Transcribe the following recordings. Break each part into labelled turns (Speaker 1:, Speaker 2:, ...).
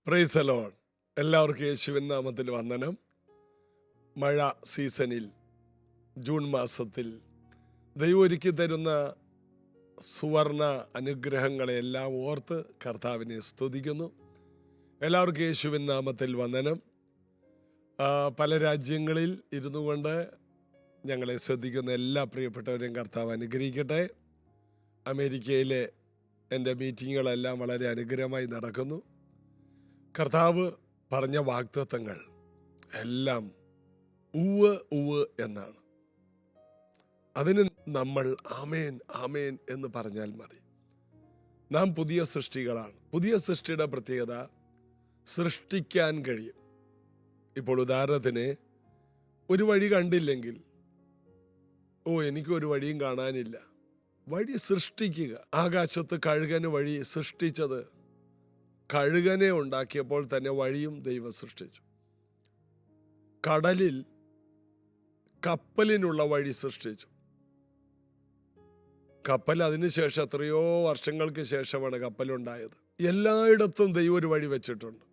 Speaker 1: Praise the Lord. എല്ലാവർക്കും യേശുവിൻ നാമത്തിൽ വന്ദനം. മഴ സീസണിൽ ജൂൺ മാസത്തിൽ ദൈവം ഒരുക്കി തരുന്ന സുവർണ അനുഗ്രഹങ്ങളെല്ലാം ഓർത്ത് കർത്താവിനെ സ്തുതിക്കുന്നു. എല്ലാവർക്കും യേശുവിൻ നാമത്തിൽ വന്ദനം. പല രാജ്യങ്ങളിൽ ഇരുന്നു കൊണ്ട് ഞങ്ങളെ ശ്രദ്ധിക്കുന്ന എല്ലാ പ്രിയപ്പെട്ടവരെയും കർത്താവ് അനുഗ്രഹിക്കട്ടെ. അമേരിക്കയിലെ എൻ്റെ മീറ്റിങ്ങുകളെല്ലാം വളരെ അനുഗ്രഹമായി നടക്കുന്നു. കർത്താവ് പറഞ്ഞ വാഗ്ദത്തങ്ങൾ എല്ലാം ഉവ്വ് ഉവ്വ് എന്നാണ്. അതിന് നമ്മൾ ആമേൻ ആമേൻ എന്ന് പറഞ്ഞാൽ മതി. നാം പുതിയ സൃഷ്ടികളാണ്. പുതിയ സൃഷ്ടിയുടെ പ്രത്യേകത സൃഷ്ടിക്കാൻ കഴിയും. ഇപ്പോൾ ഉദാഹരണത്തിന് ഒരു വഴി കണ്ടില്ലെങ്കിൽ എനിക്കൊരു വഴിയും കാണാനില്ല, വഴി സൃഷ്ടിക്കുക. ആകാശത്ത് കഴുകന് വഴി സൃഷ്ടിച്ചത് കഴുകനെ ഉണ്ടാക്കിയപ്പോൾ തന്നെ വഴിയും ദൈവം സൃഷ്ടിച്ചു. കടലിൽ കപ്പലിനുള്ള വഴി സൃഷ്ടിച്ചു. കപ്പൽ അതിനുശേഷം എത്രയോ വർഷങ്ങൾക്ക് ശേഷമാണ് കപ്പലുണ്ടായത്. എല്ലായിടത്തും ദൈവം ഒരു വഴി വെച്ചിട്ടുണ്ട്.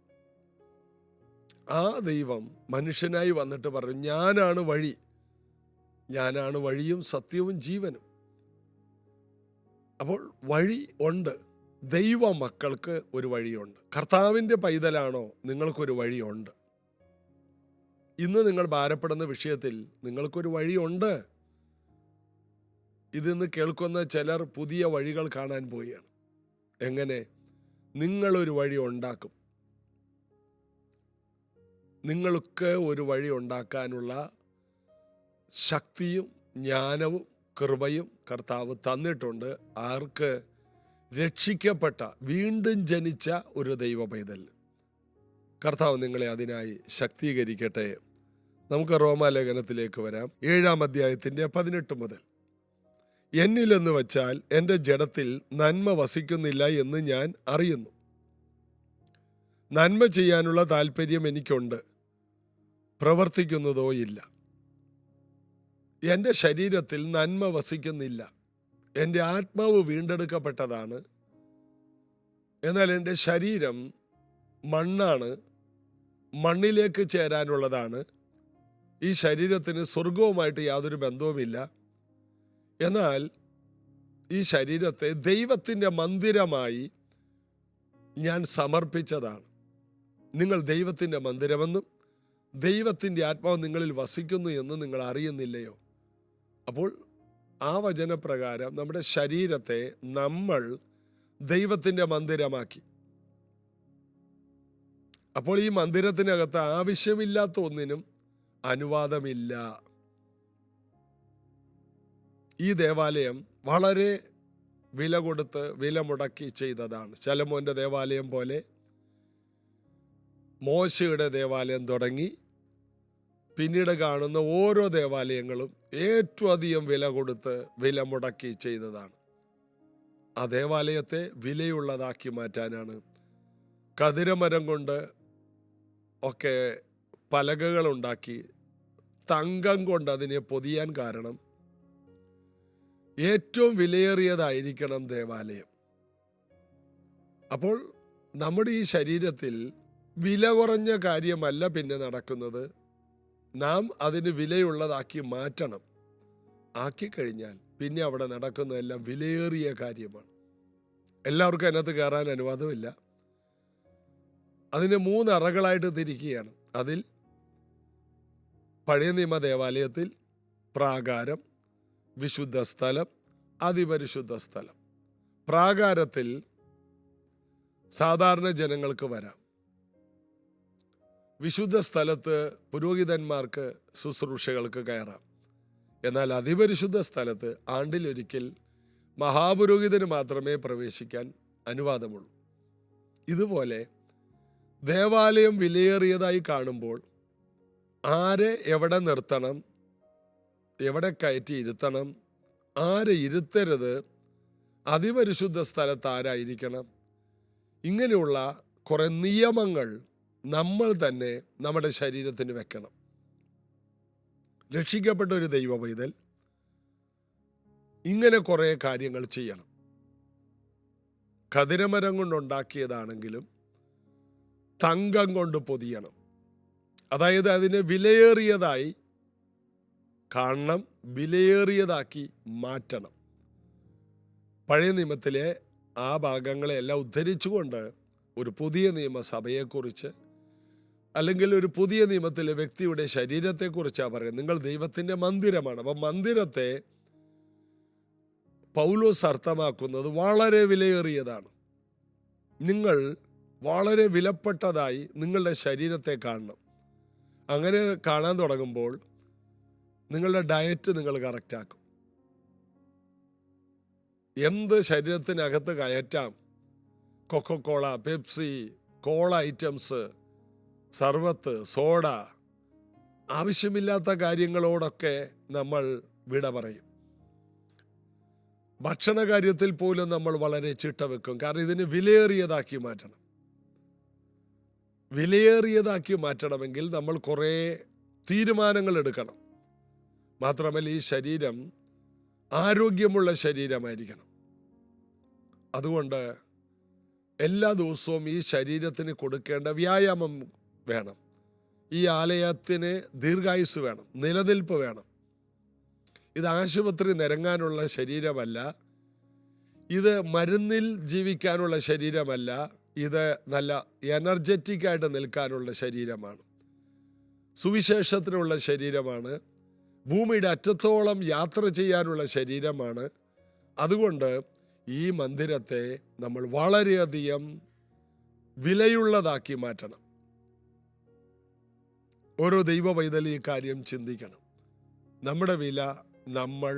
Speaker 1: ആ ദൈവം മനുഷ്യനായി വന്നിട്ട് പറഞ്ഞു, ഞാനാണ് വഴി, ഞാനാണ് വഴിയും സത്യവും ജീവനും. അപ്പോൾ വഴി ഉണ്ട്. ദൈവ മക്കൾക്ക് ഒരു വഴിയുണ്ട്. കർത്താവിൻ്റെ പൈതലാണോ, നിങ്ങൾക്കൊരു വഴിയുണ്ട്. ഇന്ന് നിങ്ങൾ ഭാരപ്പെടുന്ന വിഷയത്തിൽ നിങ്ങൾക്കൊരു വഴിയുണ്ട്. ഇതിന്ന് കേൾക്കുന്ന ചിലർ പുതിയ വഴികൾ കാണാൻ പോവുകയാണ്. എങ്ങനെ? നിങ്ങളൊരു വഴി ഉണ്ടാക്കും. നിങ്ങൾക്ക് ഒരു വഴി ഉണ്ടാക്കാനുള്ള ശക്തിയും ജ്ഞാനവും കൃപയും കർത്താവ് തന്നിട്ടുണ്ട്. ആർക്ക്? രക്ഷിക്കപ്പെട്ട വീണ്ടും ജനിച്ച ഒരു ദൈവ പൈതൽ. കർത്താവ് നിങ്ങളെ അതിനായി ശക്തീകരിക്കട്ടെ. നമുക്ക് റോമാലേഖനത്തിലേക്ക് വരാം. 7-ാം അധ്യായത്തിൻ്റെ 18 മുതൽ. എന്നിലെന്ന് വച്ചാൽ എൻ്റെ ജഡത്തിൽ നന്മ വസിക്കുന്നില്ല എന്ന് ഞാൻ അറിയുന്നു. നന്മ ചെയ്യാനുള്ള താല്പര്യം എനിക്കുണ്ട്, പ്രവർത്തിക്കുന്നതോ ഇല്ല. എൻ്റെ ശരീരത്തിൽ നന്മ വസിക്കുന്നില്ല. എൻ്റെ ആത്മാവ് വീണ്ടെടുക്കപ്പെട്ടതാണ്, എന്നാൽ എൻ്റെ ശരീരം മണ്ണാണ്, മണ്ണിലേക്ക് ചേരാനുള്ളതാണ്. ഈ ശരീരത്തിന് സ്വർഗവുമായിട്ട് യാതൊരു ബന്ധവുമില്ല. എന്നാൽ ഈ ശരീരത്തെ ദൈവത്തിൻ്റെ മന്ദിരമായി ഞാൻ സമർപ്പിച്ചതാണ്. നിങ്ങൾ ദൈവത്തിൻ്റെ മന്ദിരമെന്നും ദൈവത്തിൻ്റെ ആത്മാവ് നിങ്ങളിൽ വസിക്കുന്നു എന്ന് നിങ്ങൾ അറിയുന്നില്ലയോ? അപ്പോൾ ആ വചനപ്രകാരം നമ്മുടെ ശരീരത്തെ നമ്മൾ ദൈവത്തിൻ്റെ മന്ദിരമാക്കി. അപ്പോൾ ഈ മന്ദിരത്തിനകത്ത് ആവശ്യമില്ലാത്ത ഒന്നിനും അനുവാദമില്ല. ഈ ദേവാലയം വളരെ വില കൊടുത്ത് വില മുടക്കി ചെയ്തതാണ്. ശലോമോന്റെ ദേവാലയം പോലെ മോശയുടെ ദേവാലയം തുടങ്ങി പിന്നീട് കാണുന്ന ഓരോ ദേവാലയങ്ങളും ഏറ്റവും അധികം വില കൊടുത്ത് വില മുടക്കി ചെയ്തതാണ്. ആ ദേവാലയത്തെ വിലയുള്ളതാക്കി മാറ്റാനാണ്. കതിരമരം കൊണ്ട് ഒക്കെ പലകകളുണ്ടാക്കി തങ്കം കൊണ്ട് അതിനെ പൊതിയാൻ കാരണം ഏറ്റവും വിലയേറിയതായിരിക്കണം ദേവാലയം. അപ്പോൾ നമ്മുടെ ഈ ശരീരത്തിൽ വില കുറഞ്ഞ കാര്യമല്ല പിന്നെ നടക്കുന്നത്. നാം അതിന് വിലയുള്ളതാക്കി മാറ്റണം. ആക്കിക്കഴിഞ്ഞാൽ പിന്നെ അവിടെ നടക്കുന്നതെല്ലാം വിലയേറിയ കാര്യമാണ്. എല്ലാവർക്കും അതിനകത്ത് കയറാൻ അനുവാദമില്ല. അതിന് 3 അറകളായിട്ട് തിരിക്കുകയാണ്. അതിൽ പഴയ നിയമ ദേവാലയത്തിൽ പ്രാകാരം, വിശുദ്ധ സ്ഥലം, അതിപരിശുദ്ധ സ്ഥലം. പ്രാകാരത്തിൽ സാധാരണ ജനങ്ങൾക്ക് വരാം. വിശുദ്ധ സ്ഥലത്ത് പുരോഹിതന്മാർക്ക് ശുശ്രൂഷകൾക്ക് കയറാം. എന്നാൽ അതിപരിശുദ്ധ സ്ഥലത്ത് ആണ്ടിലൊരിക്കൽ മഹാപുരോഹിതന് മാത്രമേ പ്രവേശിക്കാൻ അനുവാദമുള്ളൂ. ഇതുപോലെ ദേവാലയം വിലയേറിയതായി കാണുമ്പോൾ ആരെ എവിടെ നിർത്തണം, എവിടെ കയറ്റി ഇരുത്തണം, ആരെ ഇരുത്തരുത്, അതിപരിശുദ്ധ സ്ഥലത്ത് ആരായിരിക്കണം, ഇങ്ങനെയുള്ള കുറേ നിയമങ്ങൾ നമ്മൾ തന്നെ നമ്മുടെ ശരീരത്തിന് വെക്കണം. രക്ഷിക്കപ്പെട്ട ഒരു ദൈവ പൈതൽ ഇങ്ങനെ കുറേ കാര്യങ്ങൾ ചെയ്യണം. കതിരമരം കൊണ്ടുണ്ടാക്കിയതാണെങ്കിലും തങ്കം കൊണ്ട് പൊതിയണം. അതായത് അതിനെ വിലയേറിയതായി കാണണം, വിലയേറിയതാക്കി മാറ്റണം. പഴയ നിയമത്തിലെ ആ ഭാഗങ്ങളെല്ലാം ഉദ്ധരിച്ചുകൊണ്ട് ഒരു പുതിയ നിയമസഭയെക്കുറിച്ച്, അല്ലെങ്കിൽ ഒരു പുതിയ നിയമത്തിലെ വ്യക്തിയുടെ ശരീരത്തെക്കുറിച്ചാണ് പറയുന്നത്. നിങ്ങൾ ദൈവത്തിൻ്റെ മന്ദിരമാണ്. അപ്പം മന്ദിരത്തെ പൗലോസ് അർത്ഥമാക്കുന്നത് വളരെ വിലയേറിയതാണ്. നിങ്ങൾ വളരെ വിലപ്പെട്ടതായി നിങ്ങളുടെ ശരീരത്തെ കാണണം. അങ്ങനെ കാണാൻ തുടങ്ങുമ്പോൾ നിങ്ങളുടെ ഡയറ്റ് നിങ്ങൾ കറക്റ്റാക്കും. എന്ത് ശരീരത്തിനകത്ത് കയറ്റാം, കൊക്കോകോള, പെപ്സി, കോള ഐറ്റംസ്, സർവത്ത്, സോഡ, ആവശ്യമില്ലാത്ത കാര്യങ്ങളോടൊക്കെ നമ്മൾ വിട പറയും. ഭക്ഷണ കാര്യത്തിൽ പോലും നമ്മൾ വളരെ ചിട്ട വെക്കും. കാരണം ഇതിന് വിലയേറിയതാക്കി മാറ്റണം. വിലയേറിയതാക്കി മാറ്റണമെങ്കിൽ നമ്മൾ കുറേ തീരുമാനങ്ങൾ എടുക്കണം. മാത്രമല്ല ഈ ശരീരം ആരോഗ്യമുള്ള ശരീരമായിരിക്കണം. അതുകൊണ്ട് എല്ലാ ദിവസവും ഈ ശരീരത്തിന് കൊടുക്കേണ്ട വ്യായാമം വേണം. ഈ ആലയത്തിന് ദീർഘായുസ് വേണം, നിലനിൽപ്പ് വേണം. ഇത് ആശുപത്രി നിരങ്ങാനുള്ള ശരീരമല്ല, ഇത് മരുന്നിൽ ജീവിക്കാനുള്ള ശരീരമല്ല, ഇത് നല്ല എനർജറ്റിക്കായിട്ട് നിൽക്കാനുള്ള ശരീരമാണ്, സുവിശേഷത്തിനുള്ള ശരീരമാണ്, ഭൂമിയുടെ അറ്റത്തോളം യാത്ര ചെയ്യാനുള്ള ശരീരമാണ്. അതുകൊണ്ട് ഈ മന്ദിരത്തെ നമ്മൾ വളരെയധികം വിലയുള്ളതാക്കി മാറ്റണം. ഓരോ ദൈവ പൈതൽ ഈ കാര്യം ചിന്തിക്കണം. നമ്മുടെ വില നമ്മൾ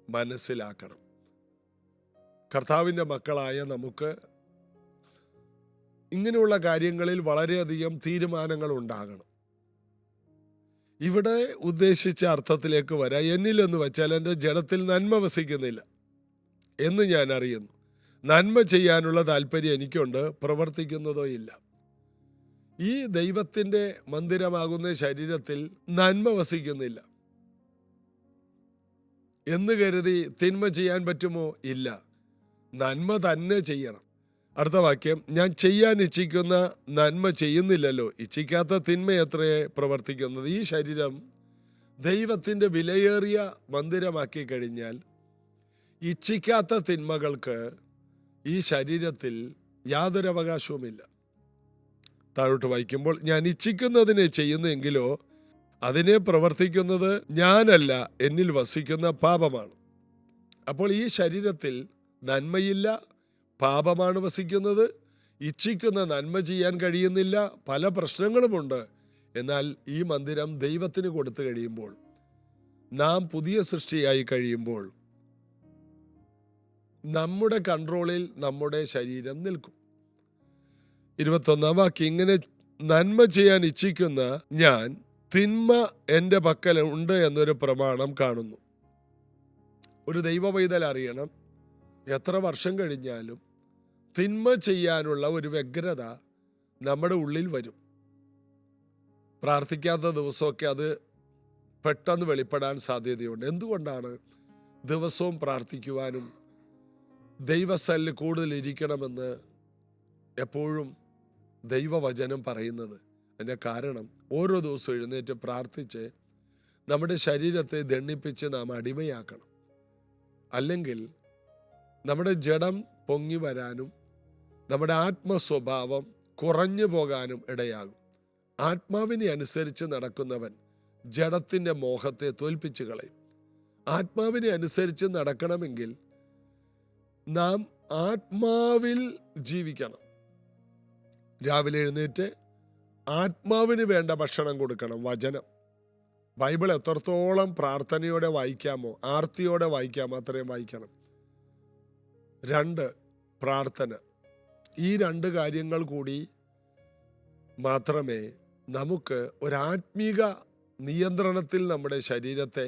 Speaker 1: മനസ്സിലാക്കണം. കർത്താവിൻ്റെ മക്കളായ നമുക്ക് ഇങ്ങനെയുള്ള കാര്യങ്ങളിൽ വളരെയധികം തീരുമാനങ്ങൾ ഉണ്ടാകണം. ഇവിടെ ഉദ്ദേശിച്ച അർത്ഥത്തിലേക്ക് വരാം. എന്നിലെന്ന് വെച്ചാൽ എൻ്റെ ജഡത്തിൽ നന്മ വസിക്കുന്നില്ല എന്ന് ഞാൻ അറിയുന്നു. നന്മ ചെയ്യാനുള്ള താല്പര്യം എനിക്കുണ്ട്, പ്രവർത്തിക്കുന്നതോ ഇല്ല. ഈ ദൈവത്തിൻ്റെ മന്ദിരമാകുന്ന ശരീരത്തിൽ നന്മ വസിക്കുന്നില്ല എന്ന് കരുതി തിന്മ ചെയ്യാൻ പറ്റുമോ? ഇല്ല, നന്മ തന്നെ ചെയ്യണം. അടുത്ത വാക്യം, ഞാൻ ചെയ്യാൻ ഇച്ഛിക്കുന്ന നന്മ ചെയ്യുന്നില്ലല്ലോ, ഇച്ഛിക്കാത്ത തിന്മ എത്രയെ പ്രവർത്തിക്കുന്നത്. ഈ ശരീരം ദൈവത്തിൻ്റെ വിലയേറിയ മന്ദിരമാക്കി കഴിഞ്ഞാൽ ഇച്ഛിക്കാത്ത തിന്മകൾക്ക് ഈ ശരീരത്തിൽ യാതൊരു അവകാശവുമില്ല. താഴോട്ട് വായിക്കുമ്പോൾ, ഞാൻ ഇച്ഛിക്കുന്നതിനെ ചെയ്യുന്നെങ്കിലോ അതിനെ പ്രവർത്തിക്കുന്നത് ഞാനല്ല, എന്നിൽ വസിക്കുന്ന പാപമാണ്. അപ്പോൾ ഈ ശരീരത്തിൽ നന്മയില്ല, പാപമാണ് വസിക്കുന്നത്. ഇച്ഛിക്കുന്ന നന്മ ചെയ്യാൻ കഴിയുന്നില്ല, പല പ്രശ്നങ്ങളുമുണ്ട്. എന്നാൽ ഈ മന്ദിരം ദൈവത്തിന് കൊടുത്തു കഴിയുമ്പോൾ, നാം പുതിയ സൃഷ്ടിയായി കഴിയുമ്പോൾ, നമ്മുടെ കൺട്രോളിൽ നമ്മുടെ ശരീരം നിൽക്കും. 21 വാക്യം, ഇങ്ങനെ നന്മ ചെയ്യാൻ ഇച്ഛിക്കുന്ന ഞാൻ തിന്മ എൻ്റെ പക്കൽ ഉണ്ട് എന്നൊരു പ്രമാണം കാണുന്നു. ഒരു ദൈവ പൈതൽ അറിയണം, എത്ര വർഷം കഴിഞ്ഞാലും തിന്മ ചെയ്യാനുള്ള ഒരു വ്യഗ്രത നമ്മുടെ ഉള്ളിൽ വരും. പ്രാർത്ഥിക്കാത്ത ദിവസമൊക്കെ അത് പെട്ടെന്ന് വെളിപ്പെടാൻ സാധ്യതയുണ്ട്. എന്തുകൊണ്ടാണ് ദിവസവും പ്രാർത്ഥിക്കുവാനും ദൈവസന്നിധിയിൽ കൂടുതൽ ഇരിക്കണമെന്ന് എപ്പോഴും ദൈവവചനം പറയുന്നത്? അതിൻ്റെ കാരണം, ഓരോ ദിവസവും എഴുന്നേറ്റ് പ്രാർത്ഥിച്ച് നമ്മുടെ ശരീരത്തെ ദണ്ഡിപ്പിച്ച് നാം അടിമയാക്കണം. അല്ലെങ്കിൽ നമ്മുടെ ജഡം പൊങ്ങി വരാനും നമ്മുടെ ആത്മസ്വഭാവം കുറഞ്ഞു പോകാനും ഇടയാകും. ആത്മാവിനെ അനുസരിച്ച് നടക്കുന്നവൻ ജഡത്തിൻ്റെ മോഹത്തെ തോൽപ്പിച്ചു കളയും. ആത്മാവിനെ അനുസരിച്ച് നടക്കണമെങ്കിൽ നാം ആത്മാവിൽ ജീവിക്കണം. രാവിലെ എഴുന്നേറ്റ് ആത്മാവിന് വേണ്ട ഭക്ഷണം കൊടുക്കണം. വചനം, ബൈബിൾ എത്രത്തോളം പ്രാർത്ഥനയോടെ വായിക്കാമോ, ആർത്തിയോടെ വായിക്കാമോ അത്രയും വായിക്കണം. 2, പ്രാർത്ഥന. ഈ 2 കാര്യങ്ങൾ കൂടി മാത്രമേ നമുക്ക് ഒരാത്മീക നിയന്ത്രണത്തിൽ നമ്മുടെ ശരീരത്തെ,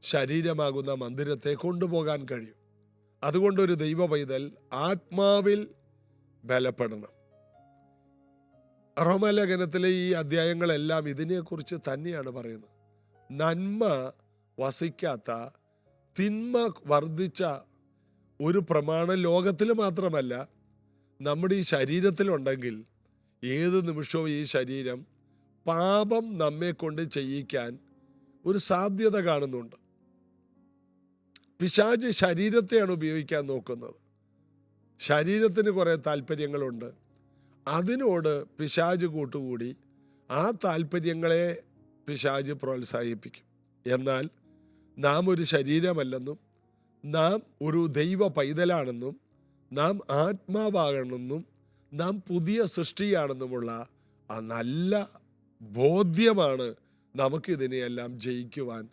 Speaker 1: ശരീരമാകുന്ന മന്ദിരത്തെ കൊണ്ടുപോകാൻ കഴിയും. അതുകൊണ്ടൊരു ദൈവ പൈതൽ ആത്മാവിൽ ബലപ്പെടണം. റോമാലേഖനത്തിലെ ഈ അധ്യായങ്ങളെല്ലാം ഇതിനെക്കുറിച്ച് തന്നെയാണ് പറയുന്നത്. നന്മ വസിക്കാത്ത, തിന്മ വർദ്ധിച്ച ഒരു പ്രമാണം ലോകത്തിൽ മാത്രമല്ല നമ്മുടെ ഈ ശരീരത്തിലുണ്ടെങ്കിൽ ഏത് നിമിഷവും ഈ ശരീരം പാപം നമ്മെ കൊണ്ട് ചെയ്യിക്കാൻ ഒരു സാധ്യത കാണുന്നുണ്ട്. പിശാച് ശരീരത്തെയാണ് ഉപയോഗിക്കാൻ നോക്കുന്നത്. ശരീരത്തിന് കുറേ താല്പര്യങ്ങളുണ്ട്. അതിനോട് പിശാച് കൂട്ടുകൂടി ആ താല്പര്യങ്ങളെ പിശാച് പ്രോത്സാഹിപ്പിക്കും. എന്നാൽ നാം ഒരു ശരീരമല്ലെന്നും നാം ഒരു ദൈവ പൈതലാണെന്നും നാം ആത്മാവാകണമെന്നും നാം പുതിയ സൃഷ്ടിയാണെന്നുമുള്ള ആ നല്ല ബോധ്യമാണ് നമുക്കിതിനെയെല്ലാം ജയിക്കുവാൻ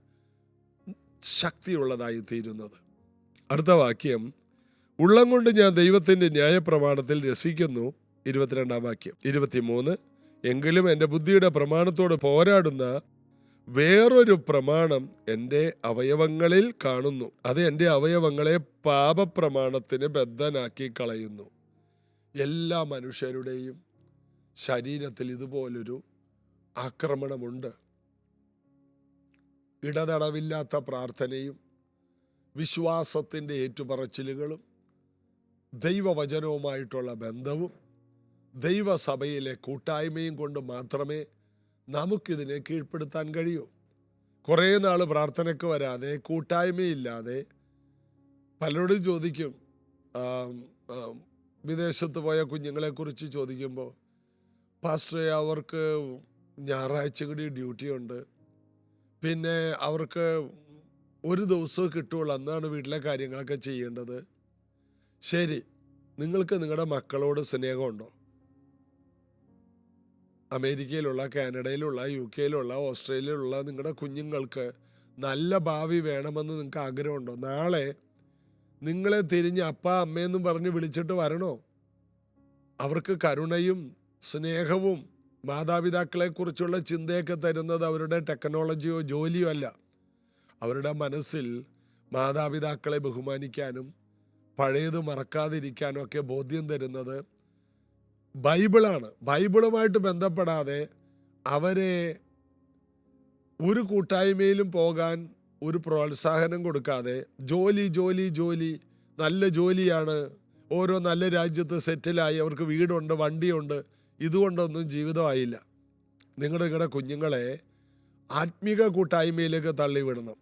Speaker 1: ശക്തിയുള്ളതായി തീരുന്നത്. അടുത്ത വാക്യം, ഉള്ളം കൊണ്ട് ഞാൻ ദൈവത്തിൻ്റെ ന്യായപ്രമാണത്തിൽ രസിക്കുന്നു. 22-ാം വാക്യം. 23, എങ്കിലും എൻ്റെ ബുദ്ധിയുടെ പ്രമാണത്തോട് പോരാടുന്ന വേറൊരു പ്രമാണം എൻ്റെ അവയവങ്ങളിൽ കാണുന്നു. അത് എൻ്റെ അവയവങ്ങളെ പാപപ്രമാണത്തിന് ബദ്ധനാക്കി കളയുന്നു. എല്ലാ മനുഷ്യരുടെയും ശരീരത്തിൽ ഇതുപോലൊരു ആക്രമണമുണ്ട്. ഇടതടവില്ലാത്ത പ്രാർത്ഥനയും വിശ്വാസത്തിൻ്റെ ഏറ്റുപറച്ചിലുകളും ദൈവവചനവുമായിട്ടുള്ള ബന്ധവും ദൈവസഭയിലെ കൂട്ടായ്മയും കൊണ്ട് മാത്രമേ നമുക്കിതിനെ കീഴ്പ്പെടുത്താൻ കഴിയൂ. കുറേ നാൾ പ്രാർത്ഥനയ്ക്ക് വരാതെ, കൂട്ടായ്മയില്ലാതെ, പലരോടും ചോദിക്കും, വിദേശത്ത് പോയ കുഞ്ഞുങ്ങളെക്കുറിച്ച് ചോദിക്കുമ്പോൾ, പാസ്റ്ററെ അവർക്ക് ഞായറാഴ്ച കൂടി ഡ്യൂട്ടിയുണ്ട്, പിന്നെ അവർക്ക് ഒരു ദിവസം കിട്ടുള്ളൂ, അന്നാണ് വീട്ടിലെ കാര്യങ്ങളൊക്കെ ചെയ്യേണ്ടത്. ശരി, നിങ്ങൾക്ക് നിങ്ങളുടെ മക്കളോട് സ്നേഹമുണ്ടോ? അമേരിക്കയിലുള്ള, കാനഡയിലുള്ള, UK-യിലുള്ള, ഓസ്ട്രേലിയയിലുള്ള നിങ്ങളുടെ കുഞ്ഞുങ്ങൾക്ക് നല്ല ഭാവി വേണമെന്ന് നിങ്ങൾക്ക് ആഗ്രഹമുണ്ടോ? നാളെ നിങ്ങളെ തിരിഞ്ഞ് അപ്പ അമ്മയെന്നും പറഞ്ഞ് വിളിച്ചിട്ട് വരണോ? അവർക്ക് കരുണയും സ്നേഹവും മാതാപിതാക്കളെക്കുറിച്ചുള്ള ചിന്തയൊക്കെ തരുന്നത് അവരുടെ ടെക്നോളജിയോ ജോലിയോ അല്ല. അവരുടെ മനസ്സിൽ മാതാപിതാക്കളെ ബഹുമാനിക്കാനും പഴയത് മറക്കാതിരിക്കാനും ഒക്കെ ബോധ്യം തരുന്നത് ബൈബിളാണ്. ബൈബിളുമായിട്ട് ബന്ധപ്പെടാതെ അവരെ ഒരു കൂട്ടായ്മയിലും പോകാൻ ഒരു പ്രോത്സാഹനം കൊടുക്കാതെ, ജോലി ജോലി ജോലി, നല്ല ജോലിയാണ്, ഓരോ നല്ല രാജ്യത്ത് സെറ്റിലായി, അവർക്ക് വീടുണ്ട്, വണ്ടിയുണ്ട്, ഇതുകൊണ്ടൊന്നും ജീവിതമായില്ല. നിങ്ങളുടെ കുഞ്ഞുങ്ങളെ ആത്മീക കൂട്ടായ്മയിലേക്ക് തള്ളിവിടണം.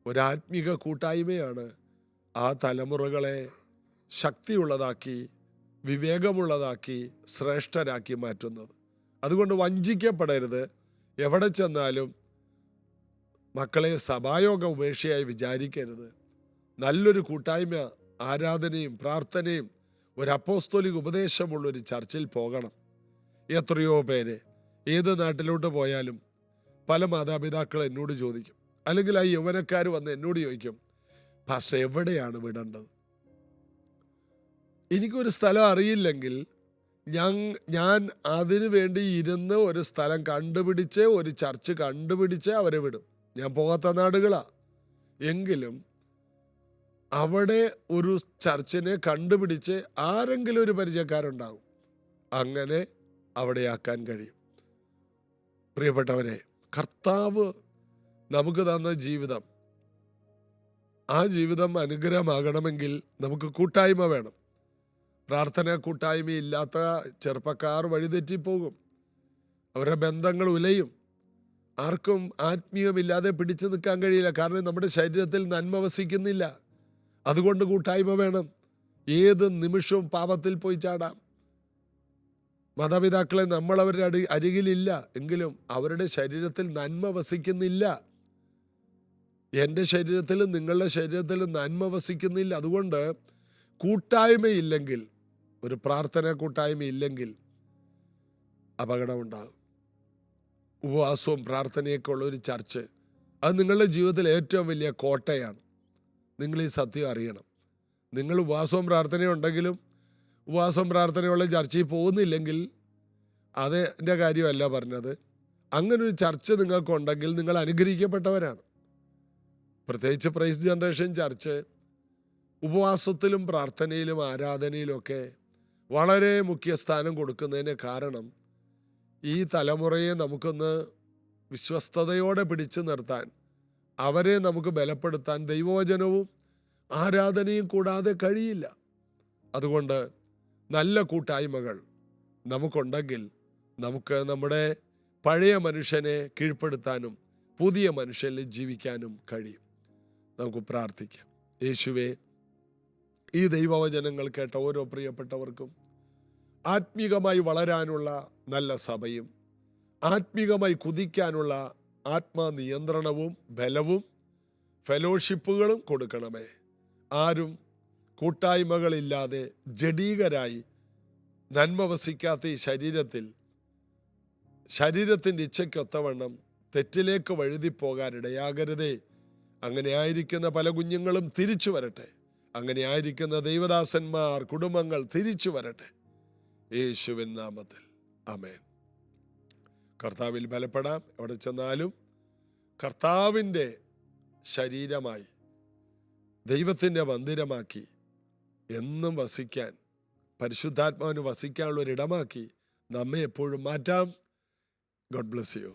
Speaker 1: ഒരാത്മീക കൂട്ടായ്മയാണ് ആ തലമുറകളെ ശക്തിയുള്ളതാക്കി, വിവേകമുള്ളതാക്കി, ശ്രേഷ്ഠരാക്കി മാറ്റുന്നത്. അതുകൊണ്ട് വഞ്ചിക്കപ്പെടരുത്. എവിടെ ചെന്നാലും മക്കളെ സഭായോഗ ഉപേക്ഷയായി വിചാരിക്കരുത്. നല്ലൊരു കൂട്ടായ്മ, ആരാധനയും പ്രാർത്ഥനയും ഒരു അപ്പോസ്തോലിക ഉപദേശമുള്ളൊരു ചർച്ചിൽ പോകണം. എത്രയോ പേര് ഏത് നാട്ടിലോട്ട് പോയാലും പല മാതാപിതാക്കൾ എന്നോട് ചോദിക്കും, അല്ലെങ്കിൽ ആ യൗവനക്കാർ വന്ന് എന്നോട് ചോദിക്കും, പാസ്റ്റർ എവിടെയാണ് വിടേണ്ടത്? എനിക്കൊരു സ്ഥലം അറിയില്ലെങ്കിൽ ഞാൻ അതിനു വേണ്ടി ഇരുന്ന് ഒരു സ്ഥലം കണ്ടുപിടിച്ച്, ഒരു ചർച്ച് കണ്ടുപിടിച്ച് അവരെ വിടും. ഞാൻ പോകാത്ത നാടുകളാണ്. എങ്കിലും അവിടെ ഒരു ചർച്ചിനെ കണ്ടുപിടിച്ച് ആരെങ്കിലും ഒരു പരിചയക്കാരുണ്ടാകും. അങ്ങനെ അവിടെയാക്കാൻ കഴിയും. പ്രിയപ്പെട്ടവരെ, കർത്താവ് നമുക്ക് തന്ന ജീവിതം, ആ ജീവിതം അനുഗ്രഹമാകണമെങ്കിൽ നമുക്ക് കൂട്ടായ്മ വേണം. പ്രാർത്ഥന കൂട്ടായ്മയില്ലാത്ത ചെറുപ്പക്കാർ വഴിതെറ്റിപ്പോകും. അവരുടെ ബന്ധങ്ങൾ ഉലയും. ആർക്കും ആത്മീയമില്ലാതെ പിടിച്ചു നിൽക്കാൻ കഴിയില്ല. കാരണം നമ്മുടെ ശരീരത്തിൽ നന്മ വസിക്കുന്നില്ല. അതുകൊണ്ട് കൂട്ടായ്മ വേണം. ഏത് നിമിഷവും പാപത്തിൽ പോയി ചാടാം. മാതാപിതാക്കളെ നമ്മൾ അവരുടെ അരികിലില്ല എങ്കിലും അവരുടെ ശരീരത്തിൽ നന്മ വസിക്കുന്നില്ല. എൻ്റെ ശരീരത്തിലും നിങ്ങളുടെ ശരീരത്തിലും നന്മ വസിക്കുന്നില്ല. അതുകൊണ്ട് കൂട്ടായ്മയില്ലെങ്കിൽ, ഒരു പ്രാർത്ഥന കൂട്ടായ്മയില്ലെങ്കിൽ അപകടമുണ്ടാകും. ഉപവാസവും പ്രാർത്ഥനയൊക്കെ ഉള്ള ഒരു ചർച്ച്, അത് നിങ്ങളുടെ ജീവിതത്തിൽ ഏറ്റവും വലിയ കോട്ടയാണ്. നിങ്ങൾ ഈ സത്യം അറിയണം. നിങ്ങൾ ഉപവാസവും പ്രാർത്ഥനയും ഉണ്ടെങ്കിലും ഉപവാസവും പ്രാർത്ഥനയുള്ള ചർച്ചയിൽ പോകുന്നില്ലെങ്കിൽ അതിൻ്റെ കാര്യമല്ല പറഞ്ഞത്. അങ്ങനൊരു ചർച്ച് നിങ്ങൾക്കുണ്ടെങ്കിൽ നിങ്ങൾ അനുഗ്രഹിക്കപ്പെട്ടവരാണ്. പ്രത്യേകിച്ച് പ്രൈസ് ജനറേഷൻ ചർച്ച് ഉപവാസത്തിലും പ്രാർത്ഥനയിലും ആരാധനയിലുമൊക്കെ വളരെ മുഖ്യസ്ഥാനം കൊടുക്കുന്നതിന് കാരണം ഈ തലമുറയെ നമുക്കൊന്ന് വിശ്വസ്തയോടെ പിടിച്ചു നിർത്താൻ, അവരെ നമുക്ക് ബലപ്പെടുത്താൻ ദൈവവചനവും ആരാധനയും കൂടാതെ കഴിയില്ല. അതുകൊണ്ട് നല്ല കൂട്ടായ്മകൾ, നമുക്കുണ്ടെങ്കിൽ നമുക്ക് നമ്മുടെ പഴയ മനുഷ്യനെ കീഴ്പ്പെടുത്താനും പുതിയ മനുഷ്യനിൽ ജീവിക്കാനും കഴിയും. നമുക്ക് പ്രാർത്ഥിക്കാം. യേശുവേ, ഈ ദൈവവചനങ്ങൾ കേട്ട ഓരോ പ്രിയപ്പെട്ടവർക്കും ആത്മീകമായി വളരാനുള്ള നല്ല സഭയും ആത്മീകമായി കുതിക്കാനുള്ള ആത്മനിയന്ത്രണവും ബലവും ഫെലോഷിപ്പുകളും കൊടുക്കണമേ. ആരും കൂട്ടായ്മകളില്ലാതെ ജഡീകരായി നന്മ വസിക്കാത്ത ഈ ശരീരത്തിൻ്റെ ഇച്ഛയ്ക്കൊത്തവണ്ണം തെറ്റിലേക്ക് വഴുതിപ്പോകാനിടയാകരുതേ. അങ്ങനെ ആയിരിക്കുന്ന പല കുഞ്ഞുങ്ങളും തിരിച്ചു വരട്ടെ. അങ്ങനെ ആയിരിക്കുന്ന ദൈവദാസന്മാർ, കുടുംബങ്ങൾ തിരിച്ചു വരട്ടെ. യേശുവിൻ നാമത്തിൽ ആമേൻ. കർത്താവിൽ ബലപ്പെടാം. എവിടെ ചെന്നാലും കർത്താവിൻ്റെ ശരീരമായി ദൈവത്തിൻ്റെ മന്ദിരമാക്കി എന്നും വസിക്കാൻ, പരിശുദ്ധാത്മാവിന് വസിക്കാനുള്ളൊരിടമാക്കി നമ്മെ എപ്പോഴും മാറ്റാം. God bless you.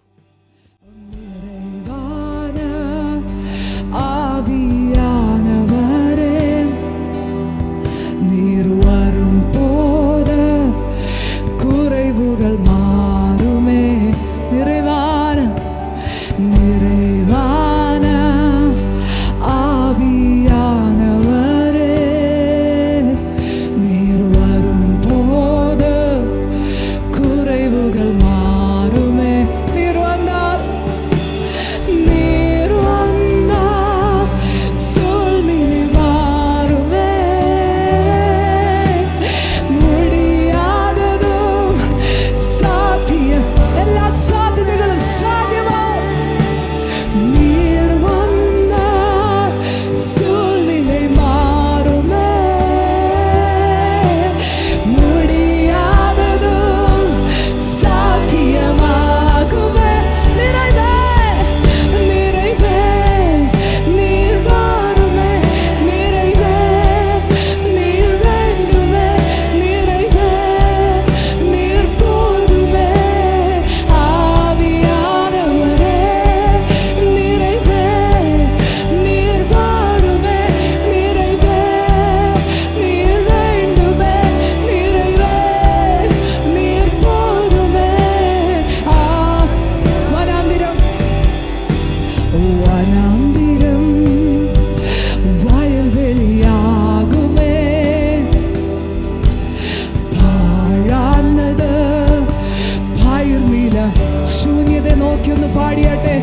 Speaker 2: ശൂന്യത നോക്കി ഒന്ന് പാടിയാട്ടെ.